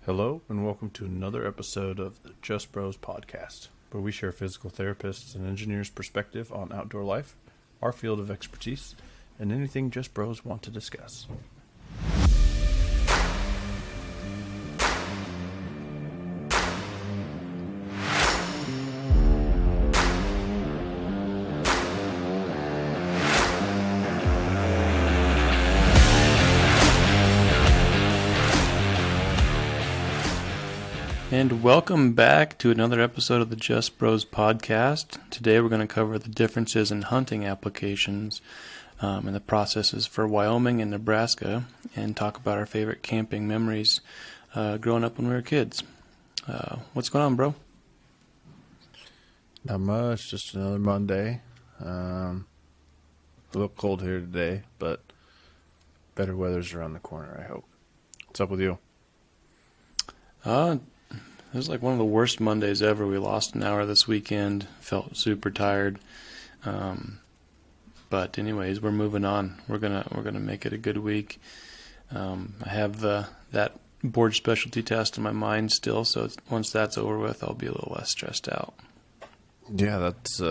Hello, and welcome to another episode of the Just Bros podcast, where we share physical therapists and engineers' perspective on outdoor life, our field of expertise, and anything Just Bros want to discuss. And welcome back to another episode of the Just Bros podcast. Today we're going to cover the differences in hunting applications and the processes for Wyoming and Nebraska, and talk about our favorite camping memories growing up when we were kids. What's going on, bro? Not much, just another Monday. A little cold here today, but better weather's around the corner, I hope. What's up with you? It was like one of the worst Mondays ever. We lost an hour this weekend. Felt super tired. But anyways, we're moving on. We're gonna make it a good week. I have that board specialty test in my mind still, so once that's over with, I'll be a little less stressed out. Yeah, that's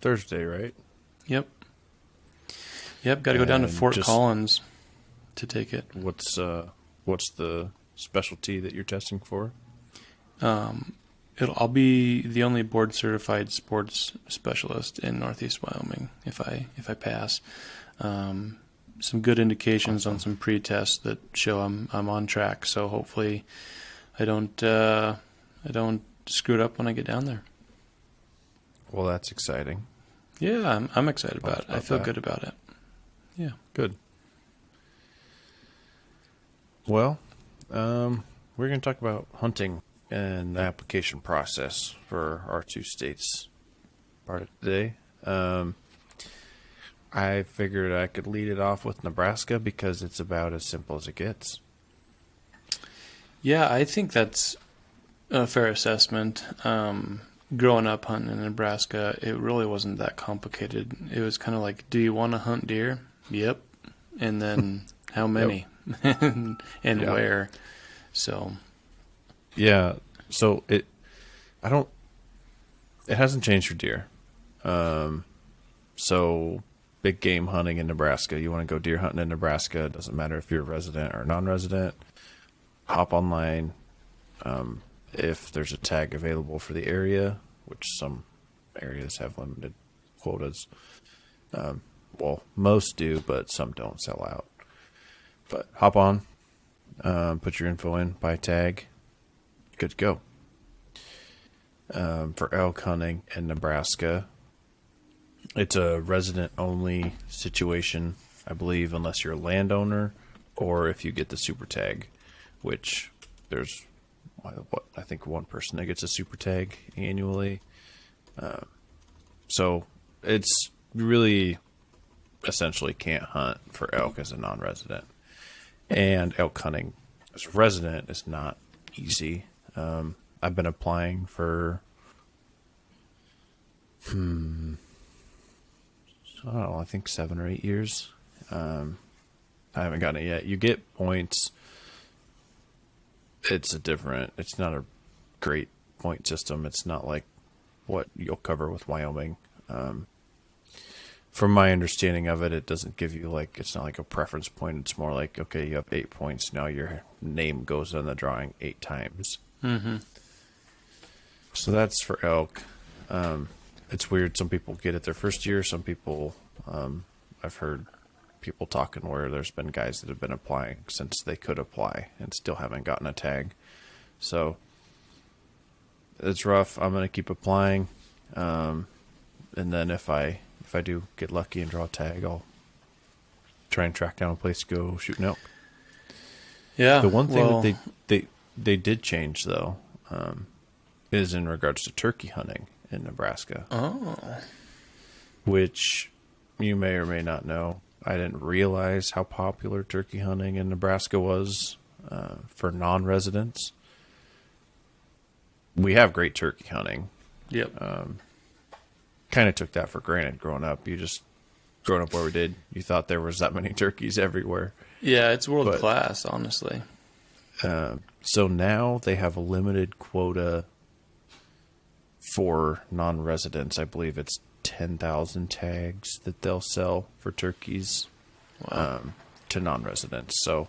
Thursday, right? Yep. Got to go down to And Fort Collins to take it. What's the specialty that you're testing for? I'll be the only board certified sports specialist in Northeast Wyoming if I pass. Some good indications on some pre-tests that show I'm on track. So hopefully I don't screw it up when I get down there. Well, that's exciting. Yeah, I'm excited about it. I feel good about it. Yeah, good. Well, we're going to talk about hunting and the application process for our two states part of today. I figured I could lead it off with Nebraska because it's about as simple as it gets. Yeah, I think that's a fair assessment. Growing up hunting in Nebraska, it really wasn't that complicated. It was kind of like, do you want to hunt deer? Yep. And then how many? and where? So... Yeah, so it hasn't changed for deer. So big game hunting in Nebraska, you want to go deer hunting in Nebraska, it doesn't matter if you're a resident or non-resident, hop online. If there's a tag available for the area, which some areas have limited quotas. Well, most do, but some don't sell out. But hop on, put your info in, buy a tag. Good to go. For elk hunting in Nebraska, it's a resident-only situation, I believe, unless you're a landowner or if you get the super tag, which there's, I think, one person that gets a super tag annually. So it's really essentially can't hunt for elk as a non-resident. And elk hunting as a resident is not easy. I've been applying for, I don't know, I think 7 or 8 years. I haven't gotten it yet. You get points. It's not a great point system. It's not like what you'll cover with Wyoming. From my understanding of it, it doesn't give you it's not like a preference point. It's more like, okay, you have 8 points. Now your name goes on the drawing 8 times. Mm-hmm. So that's for elk. It's weird. Some people get it their first year. Some people, I've heard people talking where there's been guys that have been applying since they could apply and still haven't gotten a tag. So it's rough. I'm going to keep applying. And then if I do get lucky and draw a tag, I'll try and track down a place to go shoot an elk. Yeah. The one thing that they did change, though, is in regards to turkey hunting in Nebraska. Oh. Which you may or may not know. I didn't realize how popular turkey hunting in Nebraska was for non-residents. We have great turkey hunting. Yep. Kind of took that for granted growing up. Growing up where we did, you thought there was that many turkeys everywhere. Yeah, it's world class, honestly. So now they have a limited quota for non-residents. I believe it's 10,000 tags that they'll sell for turkeys to non-residents. So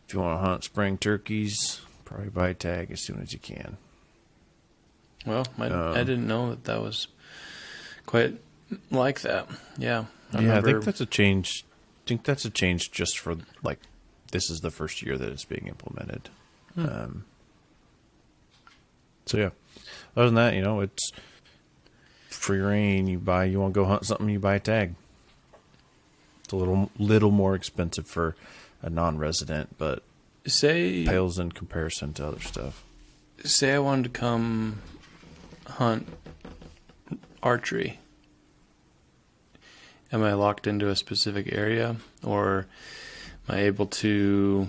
if you want to hunt spring turkeys, probably buy a tag as soon as you can. Well, I didn't know that was quite like that. Yeah. I think that's a change. I think that's a change just for, like, this is the first year that it's being implemented. So, yeah. Other than that, it's free reign. You want to go hunt something, you buy a tag. It's a little more expensive for a non-resident, but pales in comparison to other stuff. Say I wanted to come hunt archery. Am I locked into a specific area, or am I able to?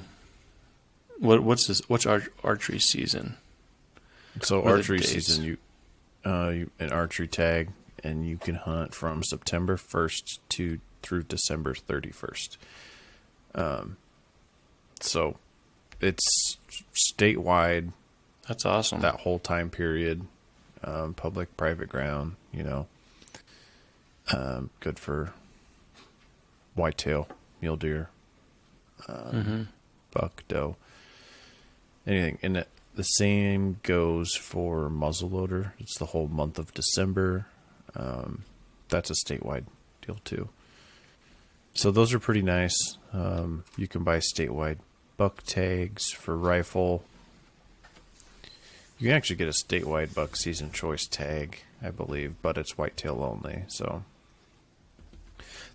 What's archery season? So archery season, you an archery tag, and you can hunt from September 1st through December 31st. So it's statewide. That's awesome. That whole time period, public, private ground. Good for whitetail, mule deer, buck, doe, anything. And the same goes for muzzleloader. It's the whole month of December. That's a statewide deal too. So those are pretty nice. You can buy statewide buck tags for rifle. You can actually get a statewide buck season choice tag, I believe, but it's whitetail only. So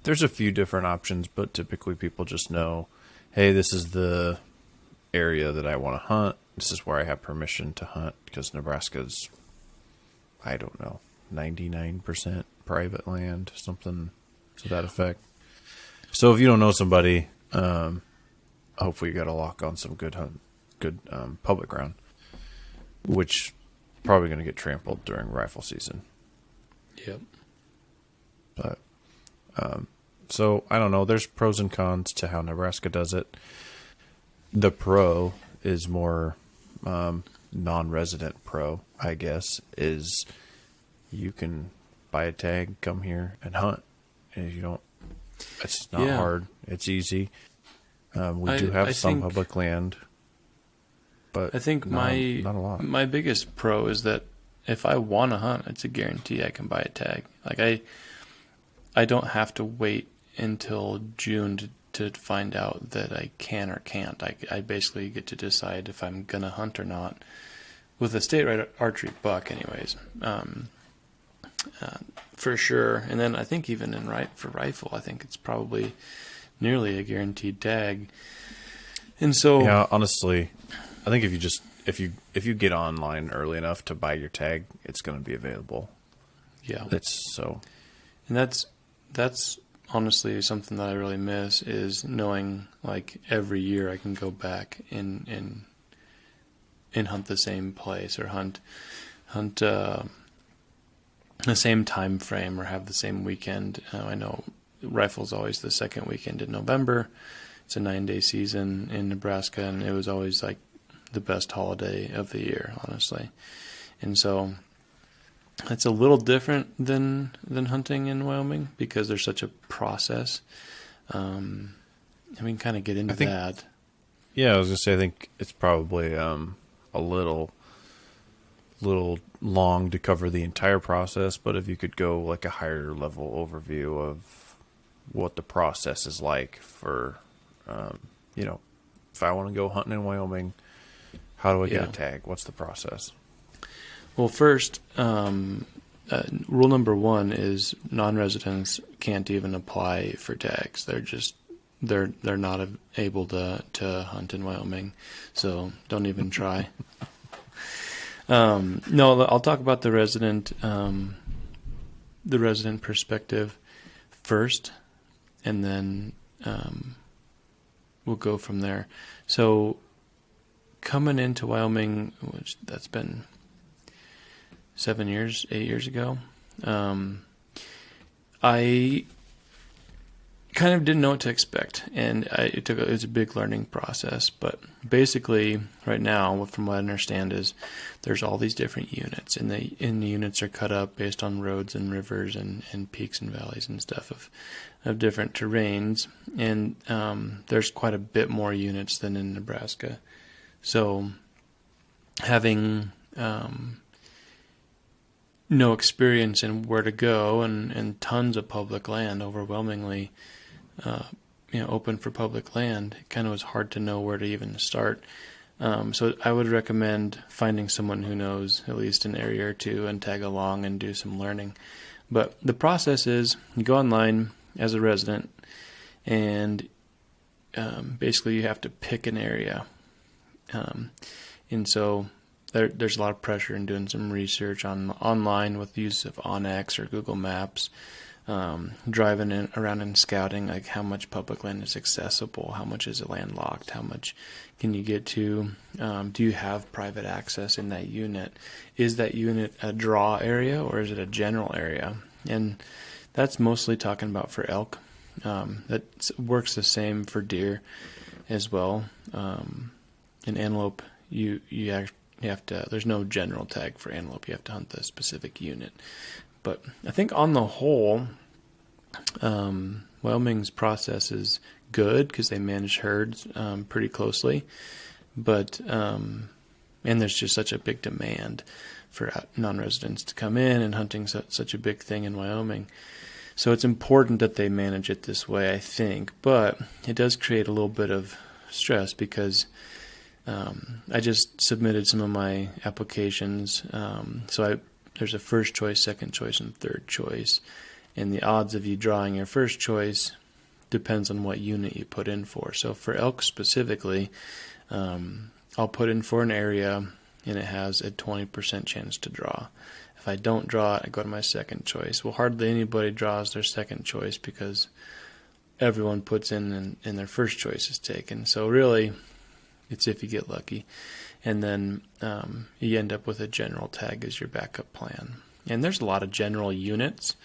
there's a few different options, but typically people just know, hey, this is the area that I want to hunt. This is where I have permission to hunt, because Nebraska's, I don't know, 99% private land, something to that effect. So if you don't know somebody, hopefully you got a lock on some good public ground, which probably going to get trampled during rifle season. Yep. But so I don't know. There's pros and cons to how Nebraska does it. The pro is more non-resident pro, I guess, is you can buy a tag, come here and hunt. And you don't. It's not hard. It's easy. We do have some public land, but I think not a lot. My biggest pro is that if I want to hunt, it's a guarantee I can buy a tag. Like I don't have to wait until June to find out that I can or can't. I basically get to decide if I'm gonna hunt or not with a state archery buck, anyways. For sure. And then I think even for rifle, I think it's probably nearly a guaranteed tag. And so, yeah, honestly, I think if you get online early enough to buy your tag, it's going to be available. Yeah, and that's honestly something that I really miss, is knowing, like, every year I can go back and hunt the same place, or hunt the same time frame, or have the same weekend. I know rifle's always the second weekend in November. It's a 9-day season in Nebraska, and it was always like the best holiday of the year, honestly. And so it's a little different than hunting in Wyoming, because there's such a process. And we can kind of get into that. Yeah, I was gonna say, I think it's probably a little long to cover the entire process, but if you could go like a higher level overview of what the process is like for, if I want to go hunting in Wyoming, how do I get a tag? What's the process? Well, first, rule number 1 is non-residents can't even apply for tags. They're not able to hunt in Wyoming, so don't even try. No, I'll talk about the resident perspective first, and then we'll go from there. So coming into Wyoming, which that's been 8 years ago, I kind of didn't know what to expect, and it was a big learning process. But basically, right now, from what I understand, is there's all these different units, and the units are cut up based on roads and rivers and peaks and valleys and stuff of different terrains, and there's quite a bit more units than in Nebraska. So having no experience in where to go and tons of public land, overwhelmingly open for public land, it kind of was hard to know where to even start. So I would recommend finding someone who knows at least an area or two and tag along and do some learning. But the process is you go online as a resident, and basically you have to pick an area. And so there's a lot of pressure in doing some research online with the use of OnX or Google Maps, driving around and scouting, like how much public land is accessible, how much is it landlocked, how much can you get to, do you have private access in that unit, is that unit a draw area or is it a general area? And that's mostly talking about for elk. That works the same for deer as well. In antelope, you have to, there's no general tag for antelope. You have to hunt the specific unit. But I think on the whole, Wyoming's process is good because they manage herds pretty closely. But and there's just such a big demand for non-residents to come in, and hunting's such a big thing in Wyoming. So it's important that they manage it this way, I think. But it does create a little bit of stress because I just submitted some of my applications. There's a first choice, second choice, and third choice. And the odds of you drawing your first choice depends on what unit you put in for. So for elk specifically, I'll put in for an area, and it has a 20% chance to draw. If I don't draw it, I go to my second choice. Well, hardly anybody draws their second choice because everyone puts in and their first choice is taken. So really, it's if you get lucky. And then you end up with a general tag as your backup plan. And there's a lot of general units.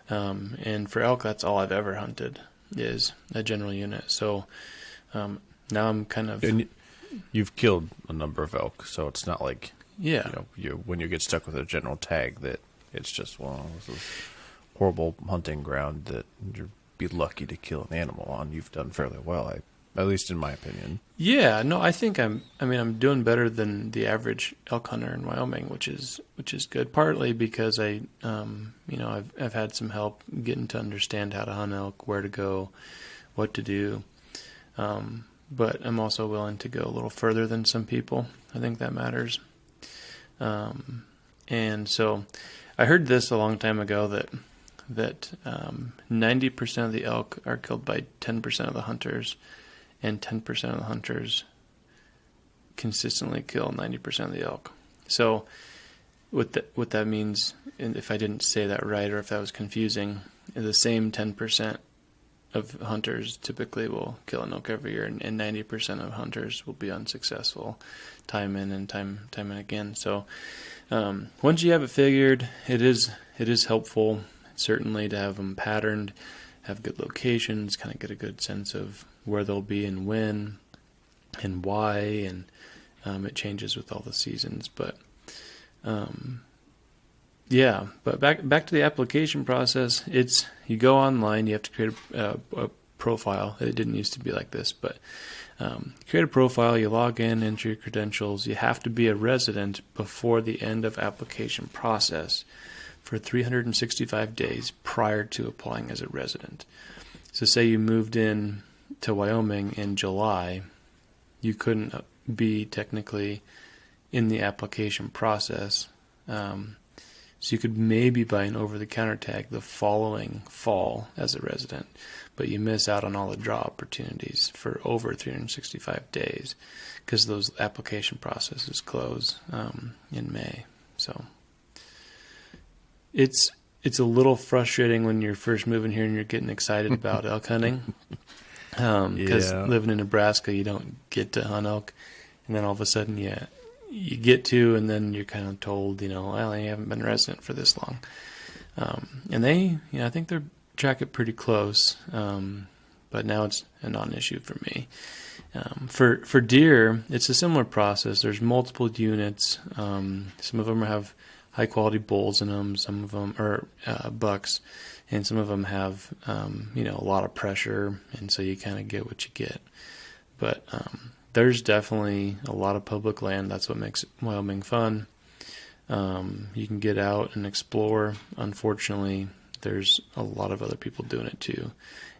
And for elk, that's all I've ever hunted is a general unit. So now I'm kind of... And you've killed a number of elk, so it's not like... when you get stuck with a general tag that it's just, this is horrible hunting ground that you'd be lucky to kill an animal on. You've done fairly well, at least in my opinion. Yeah, no, I think I'm doing better than the average elk hunter in Wyoming, which is good. Partly because I've had some help getting to understand how to hunt elk, where to go, what to do. But I'm also willing to go a little further than some people. I think that matters. And so I heard this a long time ago that 90% of the elk are killed by 10% of the hunters, and 10% of the hunters consistently kill 90% of the elk. So what that means, and if I didn't say that right or if that was confusing, the same 10% of hunters typically will kill an elk every year, and 90% of hunters will be unsuccessful time in and time and again. So once you have it figured, it is helpful certainly to have them patterned, have good locations, kind of get a good sense of where they'll be and when and why, and it changes with all the seasons. But but back to the application process. It's you go online, you have to create a profile. It didn't used to be like this, but create a profile, you log in, enter your credentials. You have to be a resident before the end of application process for 365 days prior to applying as a resident. So say you moved in to Wyoming in July, you couldn't be technically in the application process. So you could maybe buy an over-the-counter tag the following fall as a resident, but you miss out on all the draw opportunities for over 365 days because those application processes close in May. So it's a little frustrating when you're first moving here and you're getting excited about elk hunting because living in Nebraska, you don't get to hunt elk, and then all of a sudden you get to, and then you're kind of told, well, you haven't been a resident for this long. And they, I think they track it pretty close. but now it's a non-issue for me. For deer, it's a similar process. There's multiple units. Some of them have high quality bulls in them. Some of them are bucks, and some of them have a lot of pressure, and so you kind of get what you get. But there's definitely a lot of public land. That's what makes Wyoming fun. You can get out and explore. Unfortunately, there's a lot of other people doing it too.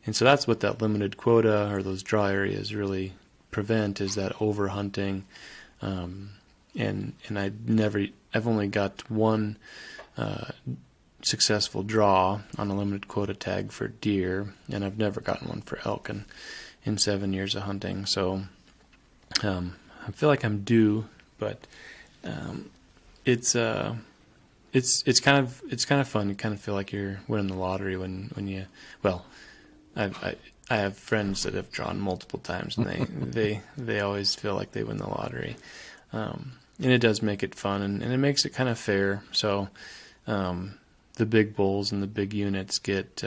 And so that's what that limited quota or those draw areas really prevent, is that overhunting. And I've only got one successful draw on a limited quota tag for deer, and I've never gotten one for elk in 7 years of hunting. So I feel like I'm due, but it's kind of fun. You kind of feel like you're winning the lottery when you, well, I have friends that have drawn multiple times, and they always feel like they win the lottery. And it does make it fun, and it makes it kind of fair. So the big bulls and the big units get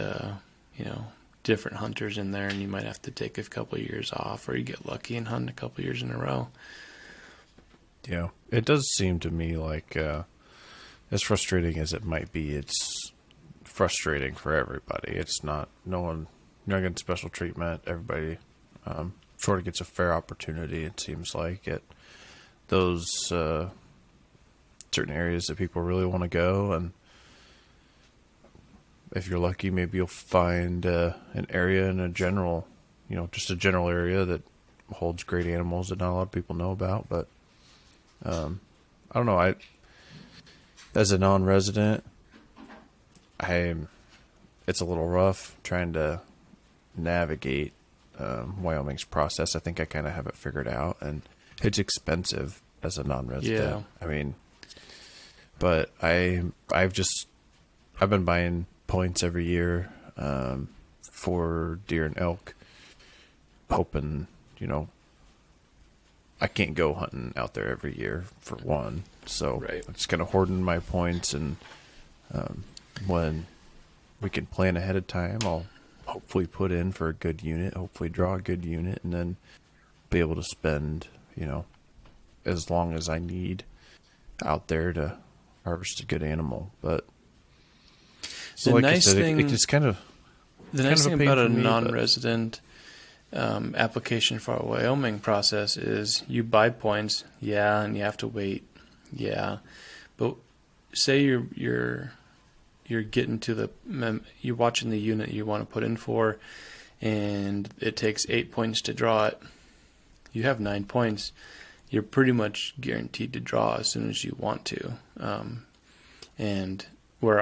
different hunters in there, and you might have to take a couple of years off, or you get lucky and hunt a couple of years in a row. Yeah, it does seem to me like, as frustrating as it might be, it's frustrating for everybody. It's not, no one, you're not getting special treatment. Everybody sort of gets a fair opportunity, it seems like, at those certain areas that people really want to go. And if you're lucky, maybe you'll find an area in a general, just a general area that holds great animals that not a lot of people know about. But I don't know. As a non-resident, it's a little rough trying to navigate Wyoming's process. I think I kind of have it figured out, and it's expensive as a non-resident. Yeah. I mean, but I've been buying points every year for deer and elk, hoping, I can't go hunting out there every year for one, so Right. I'm just kind of hoarding my points, and when we can plan ahead of time, I'll hopefully put in for a good unit, hopefully draw a good unit, and then be able to spend, as long as I need out there to harvest a good animal. But so The like nice I said, thing- it just kind of The nice thing pain about a for me, but- non-resident application for a Wyoming process is you buy points, and you have to wait, but say you're getting to you're watching the unit you want to put in for, and it takes 8 points to draw it. You have 9 points. You're pretty much guaranteed to draw as soon as you want to, and where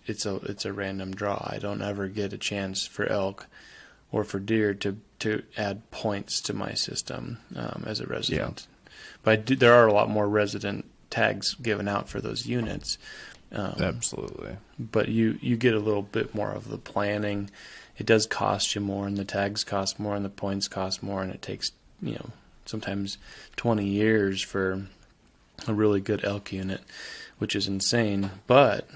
it's a random draw. I don't ever get a chance for elk or for deer to add points to my system as a resident. Yeah. But there are a lot more resident tags given out for those units. Absolutely. But you get a little bit more of the planning. It does cost you more, and the tags cost more, and the points cost more, and it takes sometimes 20 years for a really good elk unit, which is insane. But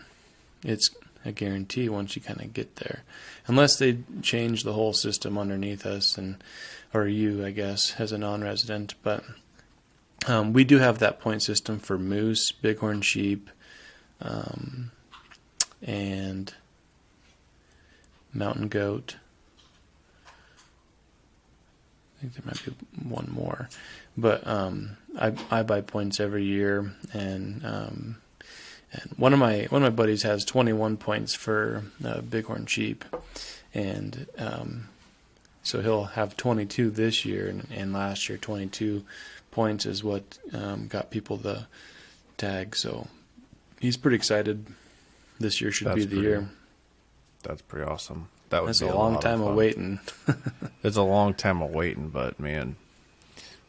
it's a guarantee once you kind of get there, unless they change the whole system underneath us, or you, I guess, as a non-resident. But we do have that point system for moose, bighorn sheep, and mountain goat. I think there might be one more, but I buy points every year, and one of my buddies has 21 points for bighorn sheep, and so he'll have 22 this year, and last year 22 points is what got people the tag. So he's pretty excited. This year should be the year. That's pretty awesome. That's a long time of waiting. It's a long time of waiting, but man,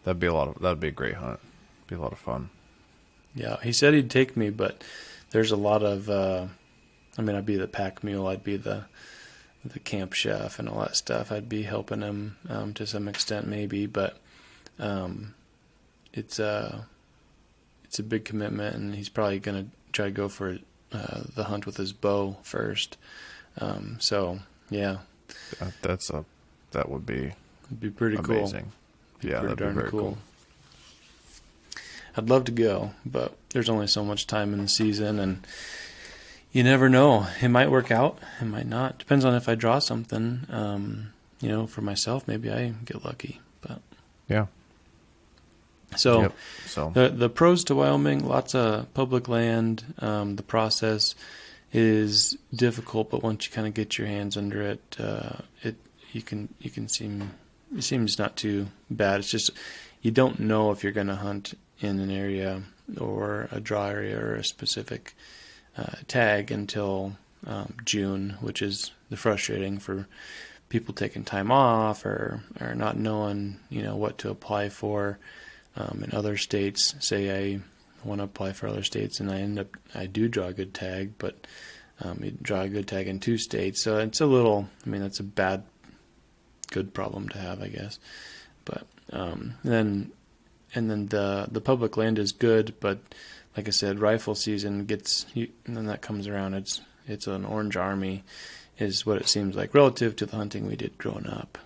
that'd be a great hunt. Be a lot of fun. Yeah, he said he'd take me, but there's a lot of, I'd be the pack mule, I'd be the camp chef and all that stuff. I'd be helping him to some extent maybe, but it's a big commitment, and he's probably going to try to go for the hunt with his bow first. So, yeah. That's a that would be It'd be pretty amazing. cool. Yeah, that'd be Darn very cool. I'd love to go, but there's only so much time in the season, and you never know. It might work out. It might not. Depends on if I draw something. For myself, maybe I get lucky. But Yeah. so, Yep. So the pros to Wyoming: lots of public land. The process is difficult, but once you kind of get your hands under it, it seems not too bad. It's just you don't know if you're going to hunt in an area or a draw area or a specific tag until June, which is the frustrating for people taking time off or not knowing what to apply for in other states. Say I want to apply for other states and I do draw a good tag, but you draw a good tag in 2 states, so it's a little. That's a good problem to have, I guess. But then the public land is good, but like I said, rifle season and then that comes around. It's an orange army, is what it seems like relative to the hunting we did growing up.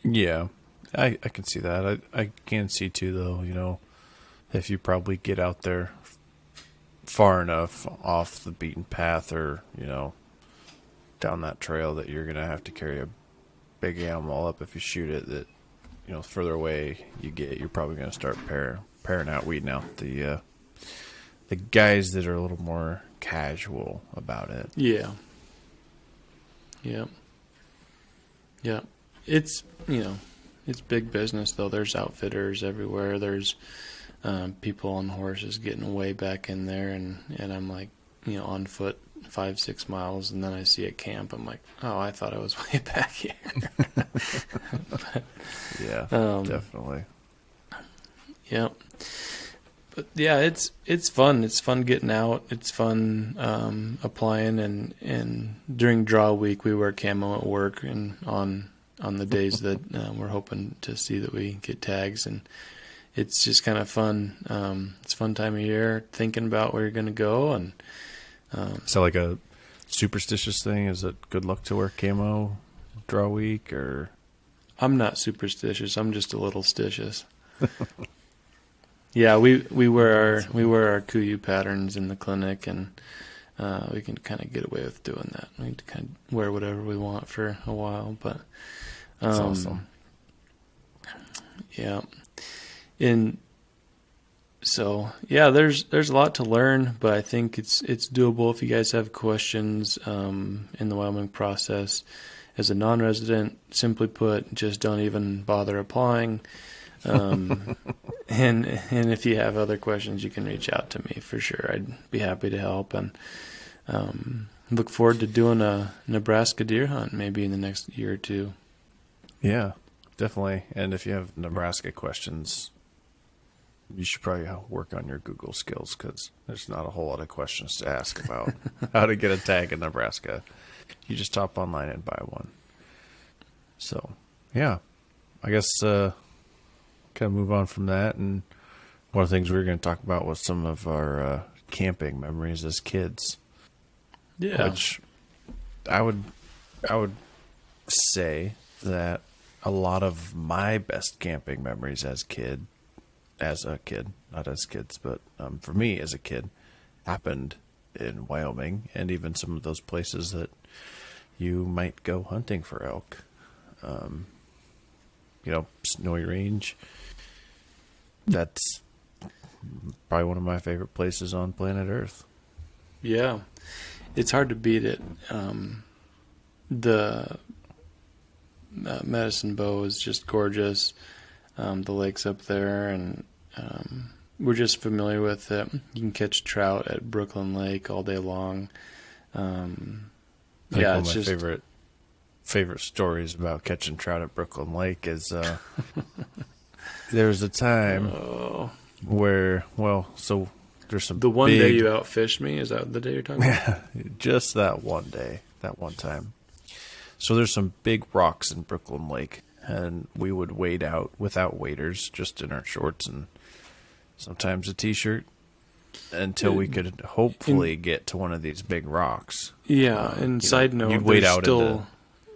yeah, I can see that. I can see too, though. If you probably get out there far enough off the beaten path, or down that trail, that you're gonna have to carry a big animal up if you shoot it. That further away you get, you're probably gonna start pairing out, weeding out the guys that are a little more casual about it. Yeah. It's it's big business though. There's outfitters everywhere. There's people on horses getting way back in there, and I'm like on foot 5-6 miles, and then I see a camp. I'm like, oh, I thought I was way back here. But, Yeah, definitely. Yeah. But yeah, it's fun. It's fun getting out. It's fun applying, and during draw week we wear camo at work, and on the days that we're hoping to see that we get tags, and it's just kind of fun. It's a fun time of year thinking about where you're going to go, and So like a superstitious thing? Is it good luck to wear camo draw week, or? I'm not superstitious. I'm just a little stitious. Yeah, we wear our Kuyu patterns in the clinic, and we can kind of get away with doing that. We can kind of wear whatever we want for a while, but That's awesome. Yeah, there's a lot to learn, but I think it's doable. If you guys have questions in the Wyoming process, as a non-resident, simply put, just don't even bother applying. And if you have other questions, you can reach out to me for sure. I'd be happy to help, and look forward to doing a Nebraska deer hunt maybe in the next year or two. Yeah, definitely. And if you have Nebraska questions, you should probably work on your Google skills, because there's not a whole lot of questions to ask about how to get a tag in Nebraska. You just hop online and buy one. So, yeah, I guess kind of move on from that. And one of the things we were going to talk about was some of our camping memories as kids. Yeah. Which I would say that a lot of my best camping memories as a kid, not as kids, but for me as a kid, happened in Wyoming, and even some of those places that you might go hunting for elk. Snowy Range. That's probably one of my favorite places on planet Earth. Yeah, it's hard to beat it. The Medicine Bow is just gorgeous. The lake's up there, and we're just familiar with it. You can catch trout at Brooklyn Lake all day long. One It's of my just favorite stories about catching trout at Brooklyn Lake is there was a time where, so there's some the one big, day you outfished me. Is that the day you're talking about? just that one day, that one time. So there's some big rocks in Brooklyn Lake, and we would wade out without waders, just in our shorts and sometimes a t-shirt, until we could hopefully get to one of these big rocks. Yeah, and side note, you'd wade there's out still into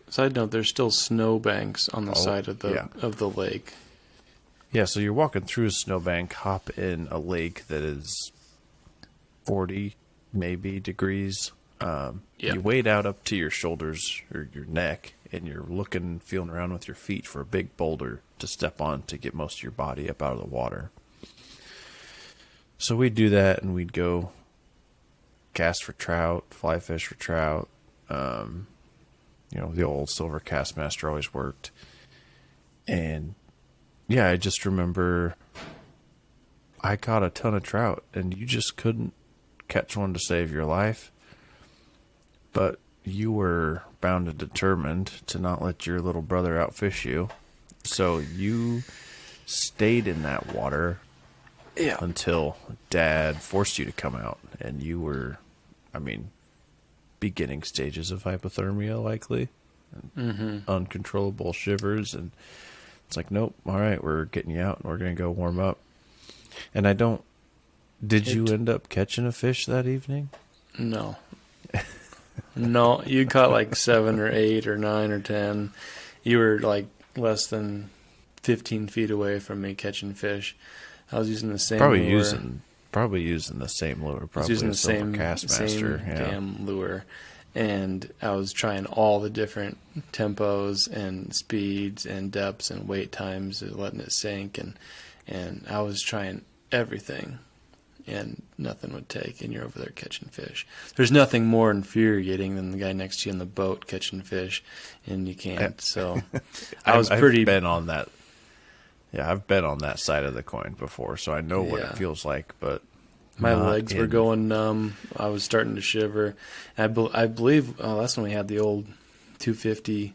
Side note: there's still snowbanks on the Oh, side of yeah. the lake. Yeah, so you're walking through a snowbank, hop in a lake that is 40 maybe degrees. You wade out up to your shoulders or your neck, and you're feeling around with your feet for a big boulder to step on to get most of your body up out of the water. So we'd do that, and we'd go cast for trout, fly fish for trout. The old silver cast master always worked. And yeah, I just remember I caught a ton of trout, and you just couldn't catch one to save your life. But you were bound and determined to not let your little brother outfish you. So you stayed in that water until Dad forced you to come out. And you were, beginning stages of hypothermia likely. Uncontrollable shivers. And it's like, nope, all right, we're getting you out and we're going to go warm up. And did you end up catching a fish that evening? No. No, you caught like 7 or 8 or 9 or 10. You were like less than 15 feet away from me catching fish. I was using the same lure. Probably using the same lure. Probably using the the silver same Castmaster. damn lure. And I was trying all the different tempos and speeds and depths and wait times and letting it sink. And I was trying everything. And nothing would take, and you're over there catching fish. There's nothing more infuriating than the guy next to you in the boat catching fish, and you can't. So I've been on that. Yeah, I've been on that side of the coin before, so I know what it feels like. But my legs were going numb. I was starting to shiver. I believe that's when we had the old 250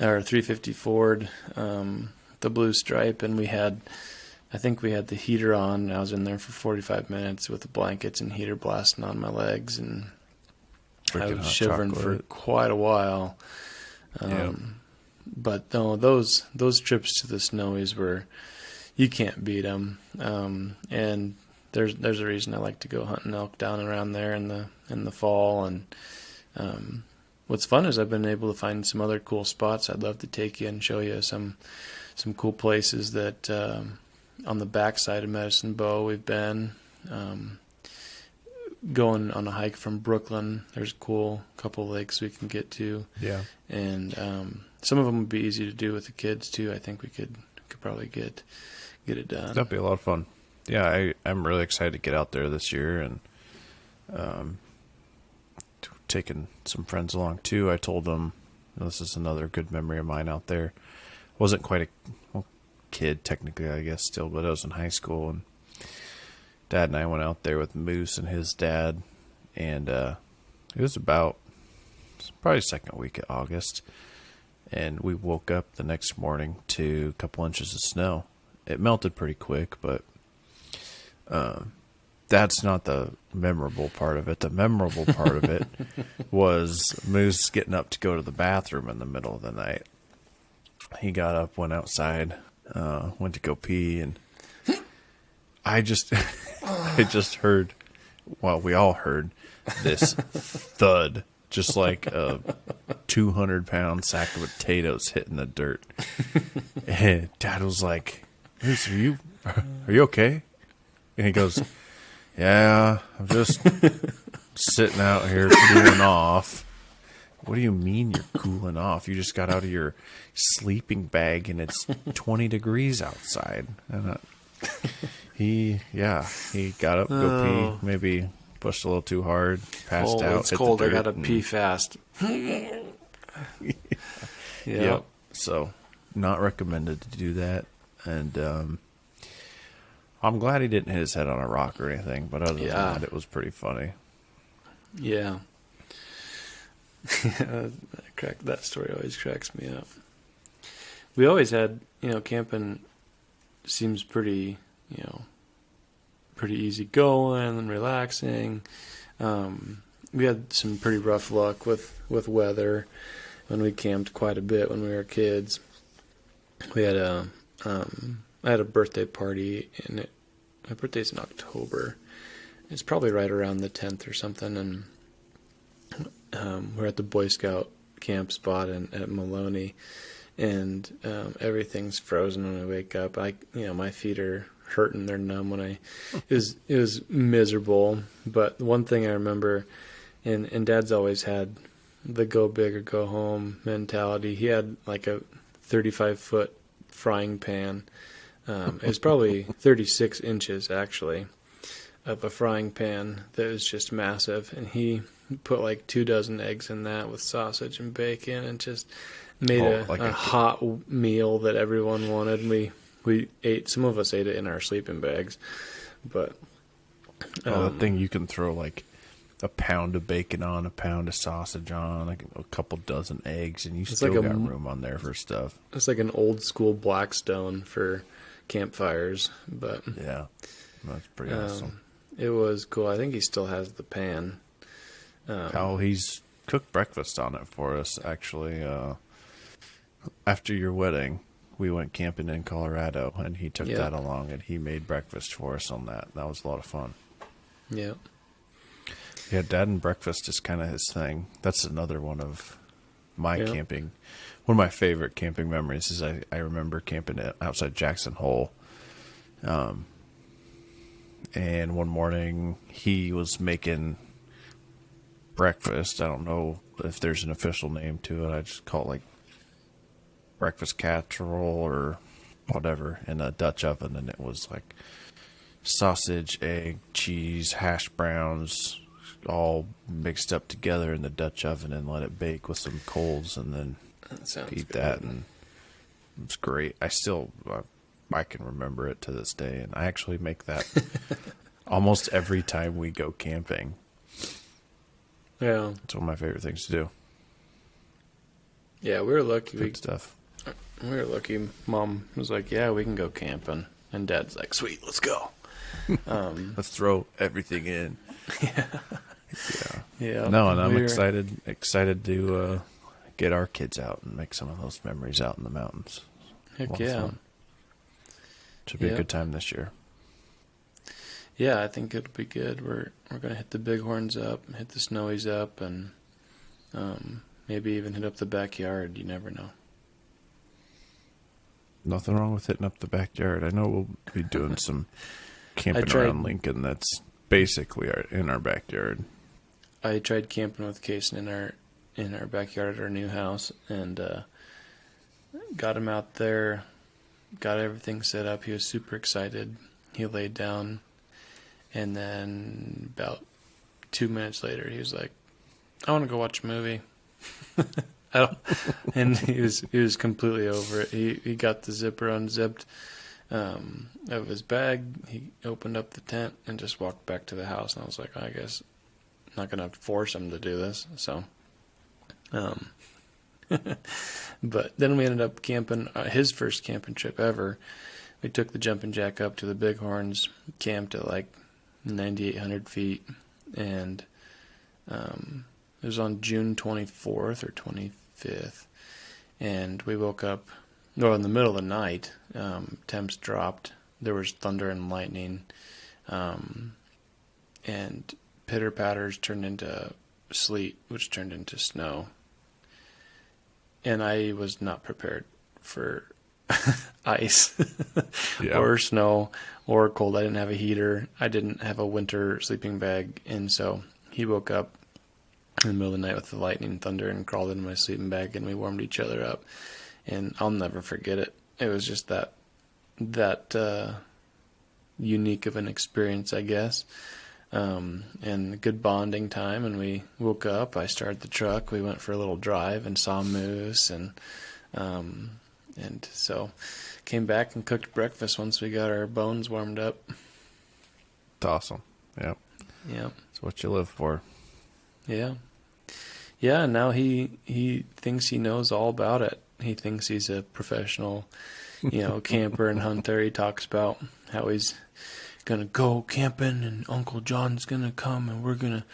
or 350 Ford, the blue stripe, and I think we had the heater on. I was in there for 45 minutes with the blankets and heater blasting on my legs, and I was shivering for quite a while. But no, those trips to the Snowies you can't beat them. And there's a reason I like to go hunting elk down around there in the fall. And what's fun is I've been able to find some other cool spots. I'd love to take you and show you some cool places that. On the backside of Medicine Bow, we've been going on a hike from Brooklyn. There's a cool couple lakes we can get to. Yeah. And some of them would be easy to do with the kids, too. I think we could probably get it done. That'd be a lot of fun. Yeah, I'm really excited to get out there this year and taking some friends along, too. I told them, this is another good memory of mine out there. Wasn't quite a kid technically, I guess, still, but I was in high school, and Dad and I went out there with Moose and his dad, and it was probably second week of August, and we woke up the next morning to a couple inches of snow. It melted pretty quick, but that's not the memorable part of it. The memorable part of it was Moose getting up to go to the bathroom in the middle of the night. He got up, went outside, went to go pee, and I just heard, well, we all heard this thud, just like a 200-pound sack of potatoes hitting the dirt. And Dad was like, "Moose, are you okay?" And he goes, "Yeah, I'm just sitting out here cooling off." What do you mean you're cooling off? You just got out of your sleeping bag and it's 20 degrees outside. And he got up, go pee, maybe pushed a little too hard, passed out. It's cold. I gotta pee fast. Yep. So, not recommended to do that. And I'm glad he didn't hit his head on a rock or anything. But other than that, it was pretty funny. Yeah. That story always cracks me up. We always had, camping seems pretty easy going and relaxing. We had some pretty rough luck with weather when we camped quite a bit when we were kids. We had I had a birthday party, and my birthday's in October. It's probably right around the 10th or something, and we're at the Boy Scout camp spot at Maloney, and everything's frozen when I wake up. My feet are hurting, they're numb it was miserable. But one thing I remember, and Dad's always had the go big or go home mentality. He had like a 35-foot frying pan. It was probably 36 inches actually of a frying pan that was just massive, and he put like 24 eggs in that with sausage and bacon, and just made a hot meal that everyone wanted. And we ate. Some of us ate it in our sleeping bags, but that thing you can throw like a pound of bacon on, a pound of sausage on, like a couple dozen eggs, and you still got room on there for stuff. It's like an old school Blackstone for campfires, but yeah, that's pretty awesome. It was cool. I think he still has the pan. He's cooked breakfast on it for us, actually. After your wedding, we went camping in Colorado, and he took that along, and he made breakfast for us on that. That was a lot of fun. Yeah. Yeah, Dad and breakfast is kind of his thing. That's another one of my camping. One of my favorite camping memories is I remember camping outside Jackson Hole. And one morning he was making breakfast. I don't know if there's an official name to it. I just call it like breakfast casserole or whatever in a Dutch oven. And it was like sausage, egg, cheese, hash browns, all mixed up together in the Dutch oven, and let it bake with some coals, and then eat that. And it was great. I can remember it to this day, and I actually make that almost every time we go camping. Yeah, it's one of my favorite things to do. Yeah, we were lucky. Good stuff. We were lucky. Mom was like, "Yeah, we can go camping," and Dad's like, "Sweet, let's go." Let's throw everything in. Yeah. No, and I'm excited to get our kids out and make some of those memories out in the mountains. Heck yeah. Should be a good time this year. Yeah, I think it'll be good. We're gonna hit the Bighorns up, hit the Snowies up, and maybe even hit up the backyard. You never know. Nothing wrong with hitting up the backyard. I know we'll be doing some camping around Lincoln. That's basically in our backyard. I tried camping with Kason in our backyard at our new house, and got him out there, got everything set up. He was super excited. He laid down, and then about 2 minutes later, he was like, "I want to go watch a movie." And he was completely over it. He got the zipper unzipped of his bag. He opened up the tent and just walked back to the house. And I was like, I guess I'm not going to force him to do this. So, but then we ended up camping, his first camping trip ever. We took the jumping jack up to the Bighorns, camped at like 9,800 feet, and it was on June 24th or 25th, and we woke up, in the middle of the night. Temps dropped. There was thunder and lightning, and pitter patters turned into sleet, which turned into snow. And I was not prepared for ice or snow or cold. I didn't have a heater. I didn't have a winter sleeping bag, and so he woke up in the middle of the night with the lightning and thunder and crawled into my sleeping bag, and we warmed each other up. And I'll never forget it. It was just that unique of an experience, I guess. And a good bonding time. And we woke up. I started the truck. We went for a little drive and saw moose, and so came back and cooked breakfast once we got our bones warmed up. It's awesome. Yep. Yeah. It's what you live for. Yeah. Yeah, and now he thinks he knows all about it. He thinks he's a professional, camper and hunter. He talks about how he's going to go camping, and Uncle John's going to come, and we're going to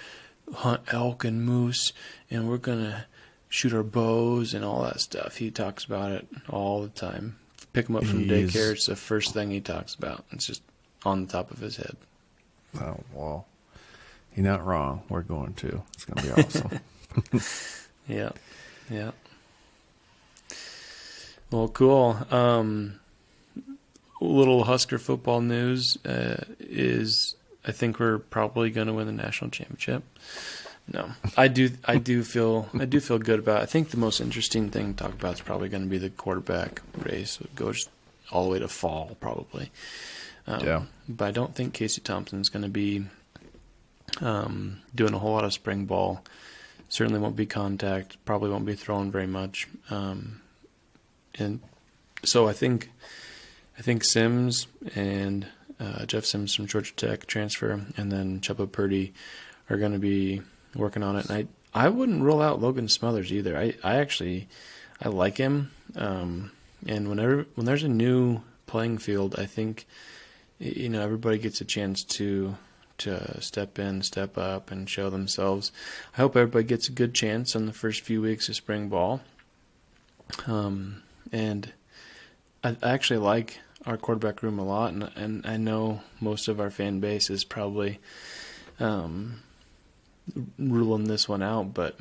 hunt elk and moose, and we're going to shoot our bows and all that stuff. He talks about it all the time. Pick him up from daycare, it's the first thing he talks about. It's just on the top of his head. Oh, well, you're not wrong. We're going to. It's going to be awesome. Yeah. Yeah. Well, cool. Little Husker football news is I think we're probably going to win the national championship. No, I do feel good about it. I think the most interesting thing to talk about is probably going to be the quarterback race. It goes all the way to fall, probably. Yeah. But I don't think Casey Thompson's going to be doing a whole lot of spring ball. Certainly won't be contact. Probably won't be throwing very much. And so I think Sims and Jeff Sims from Georgia Tech transfer, and then Chubba Purdy are going to be working on it. And I wouldn't rule out Logan Smothers either. I like him. And when there's a new playing field, I think everybody gets a chance to step in, step up, and show themselves. I hope everybody gets a good chance on the first few weeks of spring ball. And I actually like our quarterback room a lot, and I know most of our fan base is probably ruling this one out, but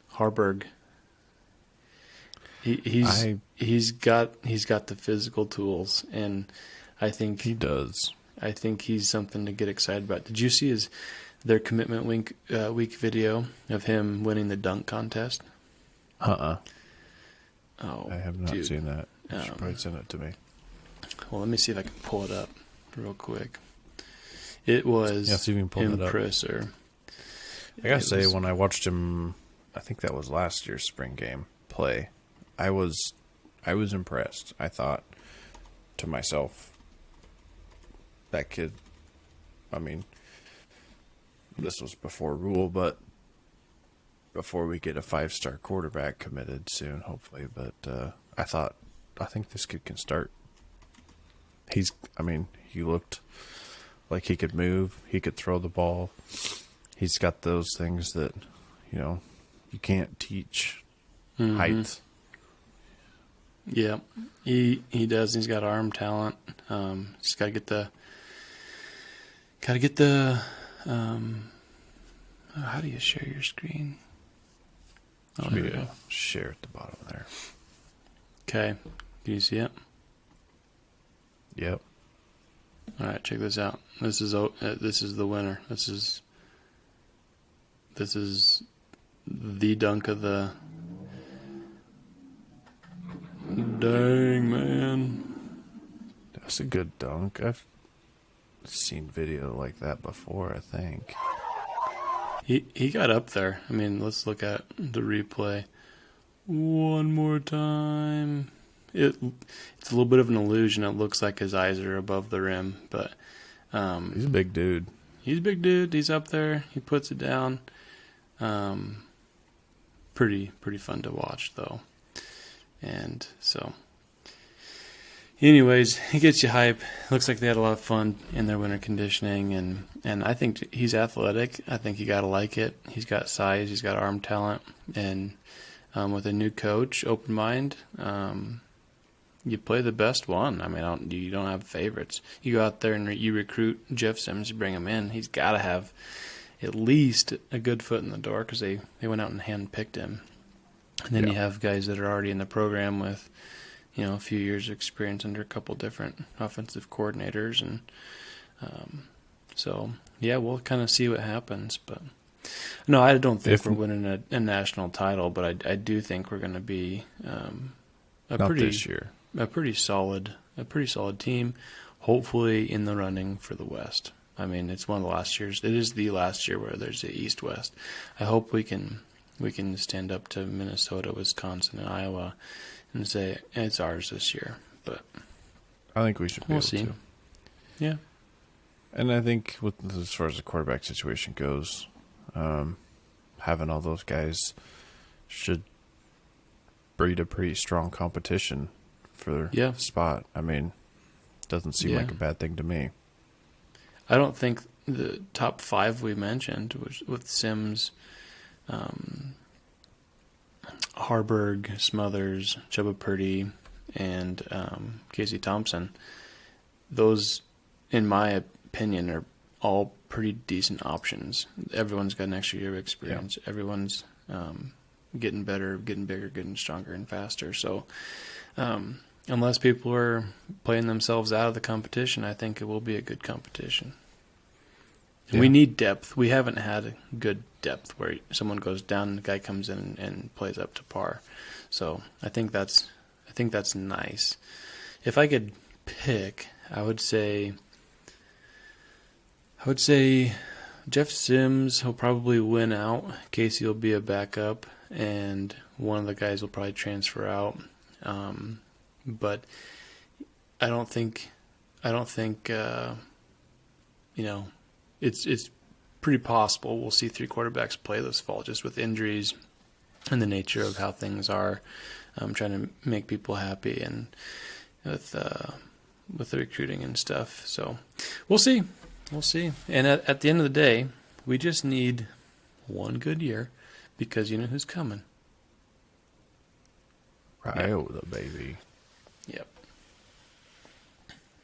Harburg, he's got the physical tools, and I think he does. I think he's something to get excited about. Did you see their commitment week video of him winning the dunk contest? Oh, I have not seen that. You should probably send it to me. Well, let me see if I can pull it up real quick. It was see if you can pull it up. impressive. I gotta say, when I watched him, I think that was last year's spring game play, I was impressed. I thought to myself, that kid, I mean, this was before Rule, but before we get a 5-star quarterback committed soon, hopefully. But I think this kid can start. He looked like he could move. He could throw the ball. He's got those things that, you can't teach. Mm-hmm. Height. Yeah, he does. He's got arm talent. He's got to get the. How do you share your screen? Should be a share at the bottom there. Okay, can you see it? Yep. All right, check this out. This is the winner. This is the dunk of the. Dang, man. That's a good dunk. I've seen video like that before, I think. He got up there. I mean, let's look at the replay one more time. It's a little bit of an illusion. It looks like his eyes are above the rim, but he's a big dude. He's a big dude. He's up there. He puts it down. Pretty fun to watch, though. And so, anyways, he gets you hype. Looks like they had a lot of fun in their winter conditioning, and I think he's athletic. I think you got to like it. He's got size. He's got arm talent, and with a new coach, open mind, you play the best one. I mean, you don't have favorites. You go out there and you recruit Jeff Sims, you bring him in. He's got to have at least a good foot in the door because they went out and handpicked him. And then you have guys that are already in the program with, a few years of experience under a couple different offensive coordinators. And so, we'll kind of see what happens. But no, I don't think we're winning a national title, but I do think we're going to be this year. A pretty solid team, hopefully in the running for the West. I mean, it's one of the last years. It is the last year where there's the East-West. I hope we can stand up to Minnesota, Wisconsin, and Iowa and say it's ours this year. But I think we should be able to. Yeah. And I think as far as the quarterback situation goes, having all those guys should breed a pretty strong competition for the spot. I mean, doesn't seem like a bad thing to me. I don't think the top 5 we mentioned, with Sims, Harburg, Smothers, Chubba Purdy, and Casey Thompson, those, in my opinion, are all pretty decent options. Everyone's got an extra year of experience. Yeah. Everyone's getting better, getting bigger, getting stronger and faster. So unless people are playing themselves out of the competition, I think it will be a good competition. Yeah. We need depth. We haven't had a good depth where someone goes down and the guy comes in and plays up to par. So I think that's nice. If I could pick, I would say Jeff Sims will probably win out. Casey will be a backup, and one of the guys will probably transfer out. But I don't think it's pretty possible we'll see 3 quarterbacks play this fall, just with injuries and the nature of how things are. I'm trying to make people happy and with the recruiting and stuff. So we'll see. And at the end of the day, we just need one good year, because you know who's coming. Iowa, baby. Yep.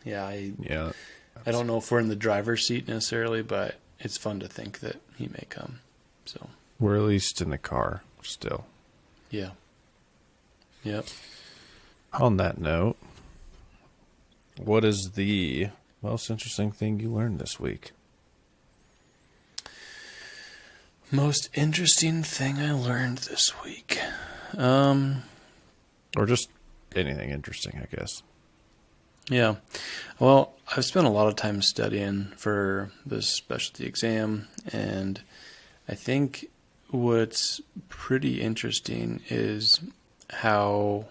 Yeah, Yeah. I don't know if we're in the driver's seat necessarily, but it's fun to think that he may come. So We're at least in the car still. yeah. Yep. On that note, what is the most interesting thing you learned this week? Most interesting thing I learned this week. Or just anything interesting, I guess. Yeah. Well, I've spent a lot of time studying for this specialty exam, and I think what's pretty interesting is how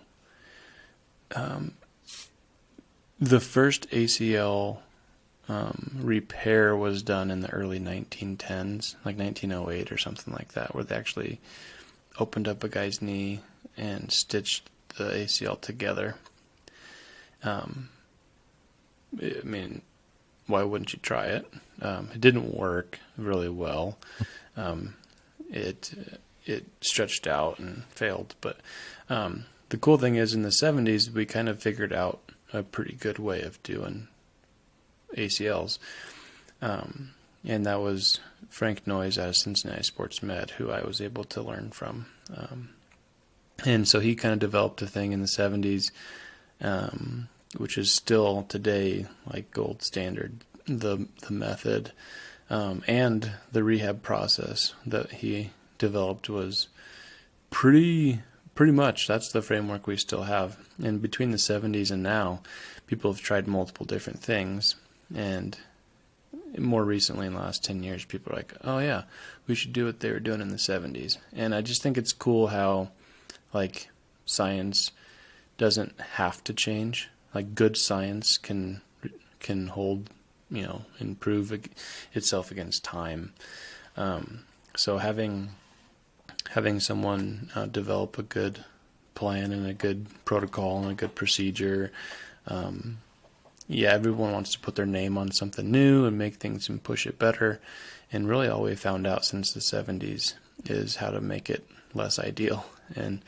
the first ACL repair was done in the early 1910s, like 1908 or something like that, where they actually opened up a guy's knee and stitched the ACL together. I mean, why wouldn't you try it? It didn't work really well. It stretched out and failed. But the cool thing is, in the 70s, we kind of figured out a pretty good way of doing ACLs. And that was Frank Noyes out of Cincinnati Sports Med, who I was able to learn from. And so he kind of developed a thing in the 70s, which is still today like gold standard. The method and the rehab process that he developed was pretty much, that's the framework we still have. And between the 70s and now, people have tried multiple different things. And more recently, in the last 10 years, people are like, oh yeah, we should do what they were doing in the 70s. And I just think it's cool how, like, science doesn't have to change. Like, good science can hold, improve itself against time. So having someone develop a good plan and a good protocol and a good procedure, everyone wants to put their name on something new and make things and push it better. And really all we found out since the 70s is how to make it less ideal. And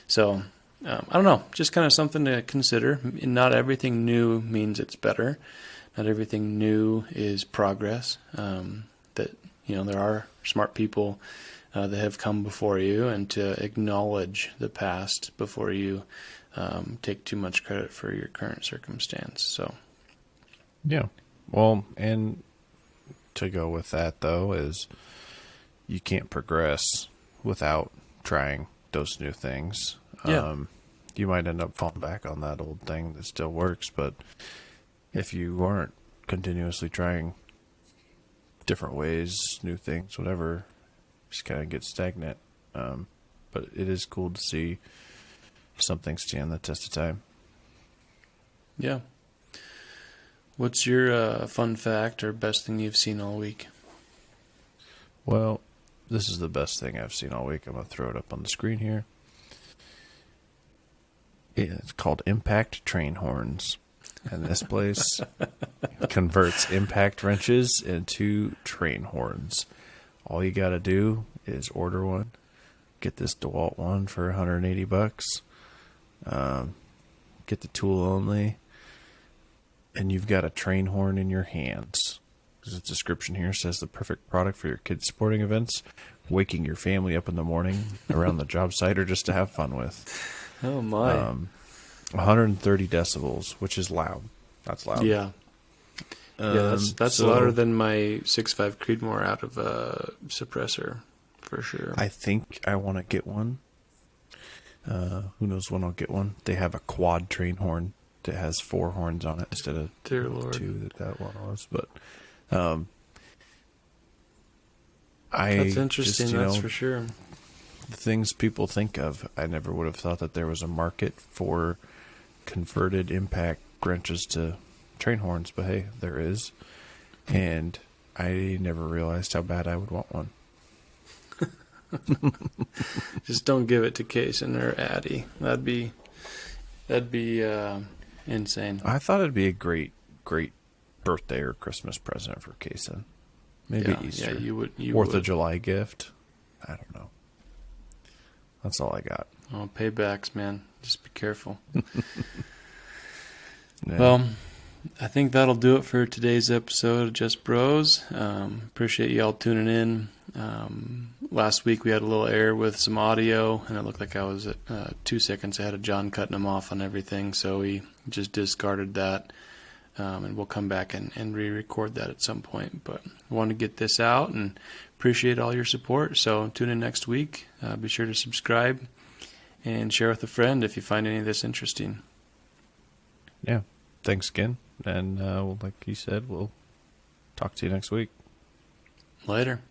so, I don't know, just kind of something to consider. Not everything new means it's better. Not everything new is progress. There are smart people that have come before you, and to acknowledge the past before you take too much credit for your current circumstance. So, yeah. Well, and to go with that, though, is you can't progress without trying those new things. Yeah. You might end up falling back on that old thing that still works, but if you aren't continuously trying different ways, new things, whatever, just kind of get stagnant. But it is cool to see something stand the test of time. Yeah. What's your fun fact or best thing you've seen all week? Well, this is the best thing I've seen all week. I'm going to throw it up on the screen here. It's called Impact Train Horns. And this place converts impact wrenches into train horns. All you got to do is order one. Get this DeWalt one for $180. Get the tool only. And you've got a train horn in your hands. The description here says the perfect product for your kids' sporting events, waking your family up in the morning around the job site, or just to have fun with. Oh my. 130 decibels, which is loud. That's loud. Yeah. Yeah, that's louder than my 6.5 Creedmoor out of a suppressor, for sure. I think I want to get one. Who knows when I'll get one? They have a quad train horn that has 4 horns on it instead of Dear Lord. 2 that one was. But That's interesting, just, that's for sure. the things people think of, I never would have thought that there was a market for converted impact wrenches to train horns, but hey, there is. And I never realized how bad I would want one. Just don't give it to Kaysen or Addie. That'd be insane. I thought it'd be a great birthday or Christmas present for Kaysen. Maybe Easter. Yeah, you would. 4th of July gift. I don't know. That's all I got. Oh, paybacks, man. Just be careful. Yeah. Well, I think that'll do it for today's episode of Just Bros. Appreciate y'all tuning in. Last week we had a little error with some audio, and it looked like I was 2 seconds ahead of John cutting him off on everything, so we just discarded that, and we'll come back and re-record that at some point. But I want to get this out and appreciate all your support, so tune in next week. Be sure to subscribe and share with a friend if you find any of this interesting. Yeah. Thanks again. And like you said, we'll talk to you next week. Later.